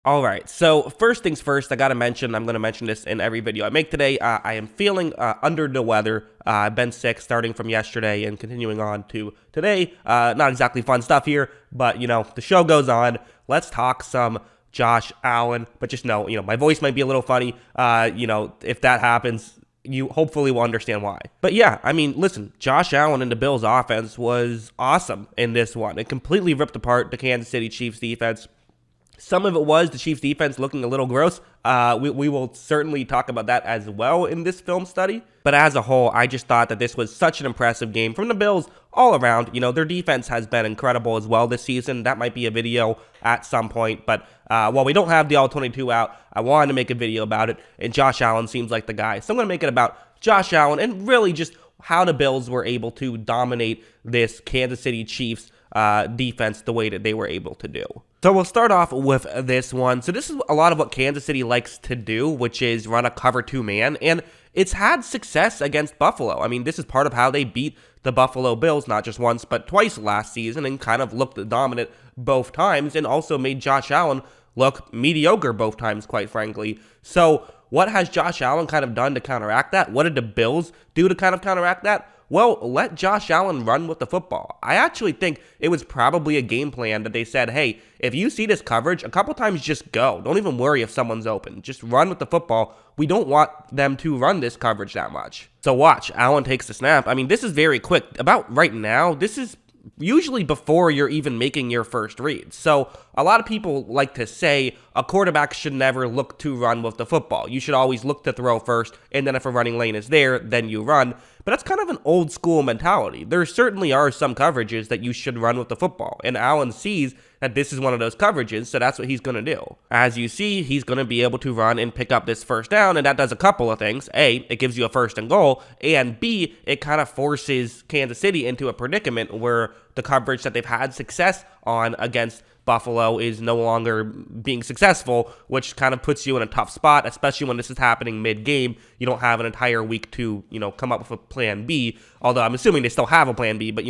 All right, so first things first, I'm going to mention this in every video I make today. I am feeling under the weather. I've been sick starting from yesterday and continuing on to today. Not exactly fun stuff here, but, the show goes on. Let's talk some Josh Allen, but just know, my voice might be a little funny. If that happens, you hopefully will understand why. But yeah, listen, Josh Allen and the Bills offense was awesome in this one. It completely ripped apart the Kansas City Chiefs defense. Some of it was the Chiefs defense looking a little gross. We will certainly talk about that as well in this film study. But as a whole, I just thought that this was such an impressive game from the Bills all around. Their defense has been incredible as well this season. That might be a video at some point. But while we don't have the All-22 out, I wanted to make a video about it. And Josh Allen seems like the guy. So I'm going to make it about Josh Allen and really just how the Bills were able to dominate this Kansas City Chiefs defense the way that they were able to do. So we'll start off with this one. So this is a lot of what Kansas City likes to do, which is run a cover 2 man, and it's had success against Buffalo. This is part of how they beat the Buffalo Bills, not just once, but twice last season, and kind of looked dominant both times, and also made Josh Allen look mediocre both times, quite frankly. So what has Josh Allen kind of done to counteract that? What did the Bills do to kind of counteract that? Well, let Josh Allen run with the football. I actually think it was probably a game plan that they said, hey, if you see this coverage, a couple times just go. Don't even worry if someone's open. Just run with the football. We don't want them to run this coverage that much. So watch, Allen takes the snap. This is very quick. About right now, this is usually before you're even making your first read. So a lot of people like to say a quarterback should never look to run with the football. You should always look to throw first, and then if a running lane is there, then you run. But that's kind of an old school mentality. There certainly are some coverages that you should run with the football, and Allen sees that this is one of those coverages, so that's what he's going to do. As you see, he's going to be able to run and pick up this first down, and that does a couple of things. A, it gives you a first and goal, and B, it kind of forces Kansas City into a predicament where the coverage that they've had success on against Buffalo is no longer being successful, which kind of puts you in a tough spot, especially when this is happening mid-game. You don't have an entire week to, come up with a plan B, although I'm assuming they still have a plan B, but,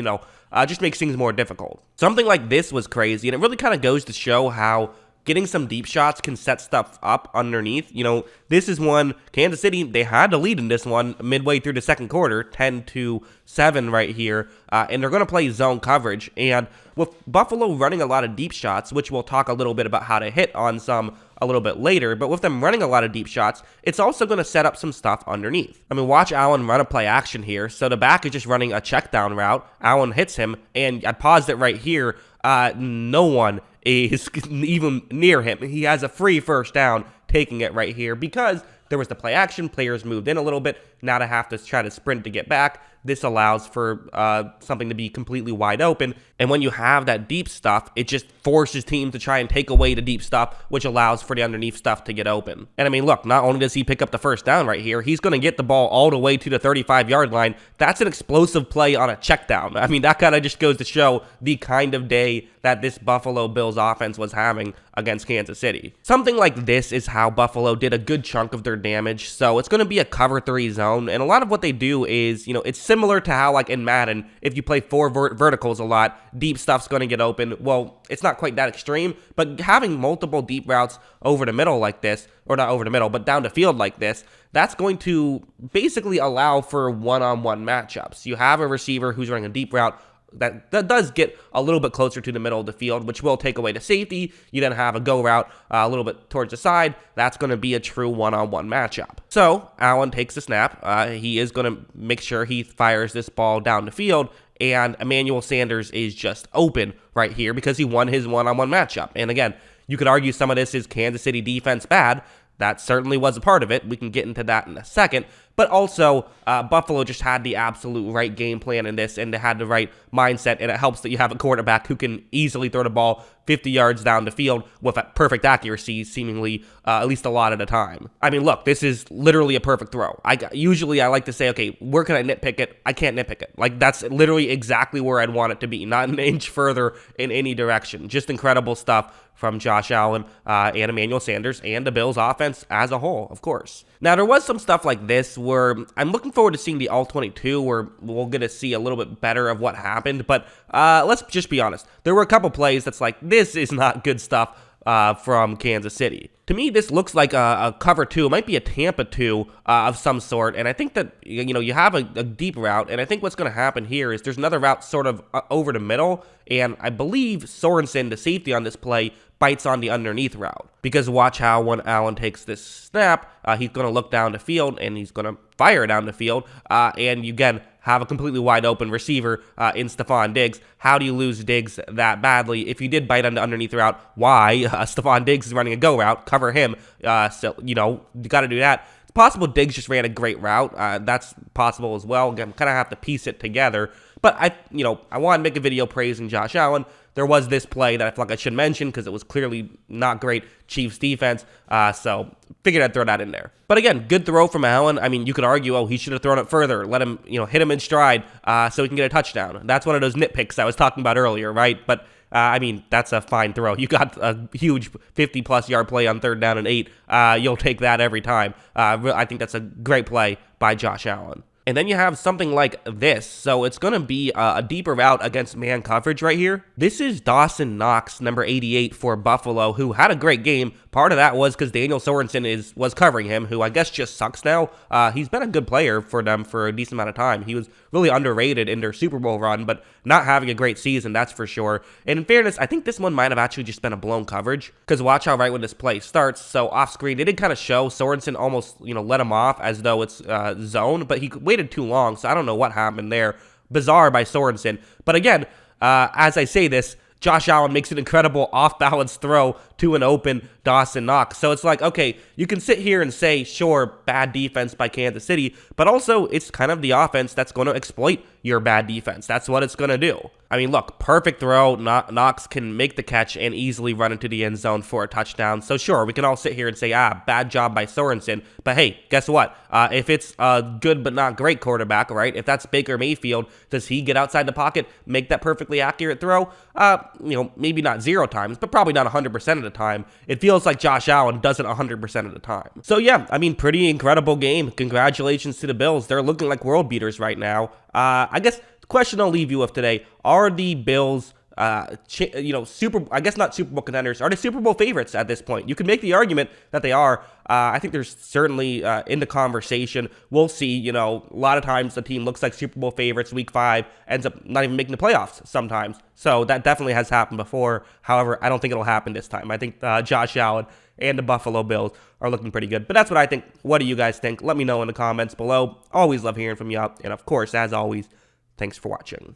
just makes things more difficult. Something like this was crazy, and it really kind of goes to show how getting some deep shots can set stuff up underneath. This is one, Kansas City, they had to lead in this one midway through the second quarter, 10-7 right here, and they're going to play zone coverage. And with Buffalo running a lot of deep shots, which we'll talk a little bit about how to hit on some a little bit later, but with them running a lot of deep shots, it's also going to set up some stuff underneath. Watch Allen run a play action here. So the back is just running a check down route. Allen hits him, and I paused it right here. No one is even near him. He has a free first down taking it right here because there was the play action. Players moved in a little bit. Now to have to try to sprint to get back. This allows for something to be completely wide open. And when you have that deep stuff, it just forces teams to try and take away the deep stuff, which allows for the underneath stuff to get open. And look, not only does he pick up the first down right here, he's going to get the ball all the way to the 35-yard line. That's an explosive play on a check down. That kind of just goes to show the kind of day that this Buffalo Bills offense was having against Kansas City. Something like this is how Buffalo did a good chunk of their damage. So it's going to be a cover 3 zone. And a lot of what they do is, it's similar to how, like in Madden, if you play 4 verticals a lot, deep stuff's going to get open. Well, it's not quite that extreme, but having multiple deep routes over the middle like this, or not over the middle, but down the field like this, that's going to basically allow for one-on-one matchups. You have a receiver who's running a deep route that does get a little bit closer to the middle of the field, which will take away the safety. You then have a go route a little bit towards the side. That's going to be a true one-on-one matchup. So Allen takes the snap. He is going to make sure he fires this ball down the field, and Emmanuel Sanders is just open right here because he won his one-on-one matchup. And again, you could argue some of this is Kansas City defense bad. That certainly was a part of it. We can get into that in a second. But also, Buffalo just had the absolute right game plan in this, and they had the right mindset, and it helps that you have a quarterback who can easily throw the ball 50 yards down the field with a perfect accuracy, seemingly at least a lot at a time. Look, this is literally a perfect throw. Usually I like to say, okay, where can I nitpick it? I can't nitpick it. That's literally exactly where I'd want it to be, not an inch further in any direction. Just incredible stuff from Josh Allen and Emmanuel Sanders and the Bills offense as a whole, of course. Now, there was some stuff like this where I'm looking forward to seeing the All-22 where we'll get to see a little bit better of what happened, but let's just be honest. There were a couple plays that's like, this is not good stuff from Kansas City. To me, this looks like a cover 2. It might be a Tampa 2 of some sort, and I think that, you have a deep route, and I think what's going to happen here is there's another route sort of over the middle, and I believe Sorensen, the safety on this play, bites on the underneath route. Because watch how when Allen takes this snap, he's going to look down the field, and he's going to fire down the field, and you, again, have a completely wide open receiver in Stephon Diggs. How do you lose Diggs that badly? If you did bite on the underneath route, why? Stephon Diggs is running a go route. Cover him. So, you got to do that. It's possible Diggs just ran a great route. That's possible as well. Again, kind of have to piece it together. But I want to make a video praising Josh Allen. There was this play that I feel like I should mention because it was clearly not great Chiefs defense. So figured I'd throw that in there. But again, good throw from Allen. I mean, you could argue, oh, he should have thrown it further. Let him, hit him in stride so he can get a touchdown. That's one of those nitpicks I was talking about earlier, right? But I mean, that's a fine throw. You got a huge 50-plus yard play on 3rd down and 8. You'll take that every time. I think that's a great play by Josh Allen. And then you have something like this. So it's going to be a deeper route against man coverage right here. This is Dawson Knox, number 88 for Buffalo, who had a great game. Part of that was because Daniel Sorensen was covering him, who I guess just sucks now. He's been a good player for them for a decent amount of time. He was really underrated in their Super Bowl run, but not having a great season, that's for sure. And in fairness, I think this one might have actually just been a blown coverage, because watch how right when this play starts. So off screen, it did kind of show Sorensen almost, let him off as though it's zone, but he waited too long, so I don't know what happened there. Bizarre by Sorensen. But again, as I say this, Josh Allen makes an incredible off-balance throw to an open Dawson Knox. So it's like, okay, you can sit here and say, sure, bad defense by Kansas City, but also it's kind of the offense that's going to exploit your bad defense. That's what it's going to do. I mean, look, perfect throw. Knox can make the catch and easily run into the end zone for a touchdown. So sure, we can all sit here and say, bad job by Sorensen. But hey, guess what? If it's a good but not great quarterback, right? If that's Baker Mayfield, does he get outside the pocket, make that perfectly accurate throw? Maybe not 0 times, but probably not 100% of the time. It feels like Josh Allen does it 100% of the time. So yeah, I mean, pretty incredible game. Congratulations to the Bills. They're looking like world beaters right now. I guess the question I'll leave you with today, are the Bills, I guess not Super Bowl contenders, are they Super Bowl favorites at this point? You can make the argument that they are. I think there's certainly in the conversation. We'll see, a lot of times the team looks like Super Bowl favorites week 5, ends up not even making the playoffs sometimes. So that definitely has happened before. However, I don't think it'll happen this time. I think Josh Allen and the Buffalo Bills are looking pretty good. But that's what I think. What do you guys think? Let me know in the comments below. Always love hearing from you. And of course, as always, thanks for watching.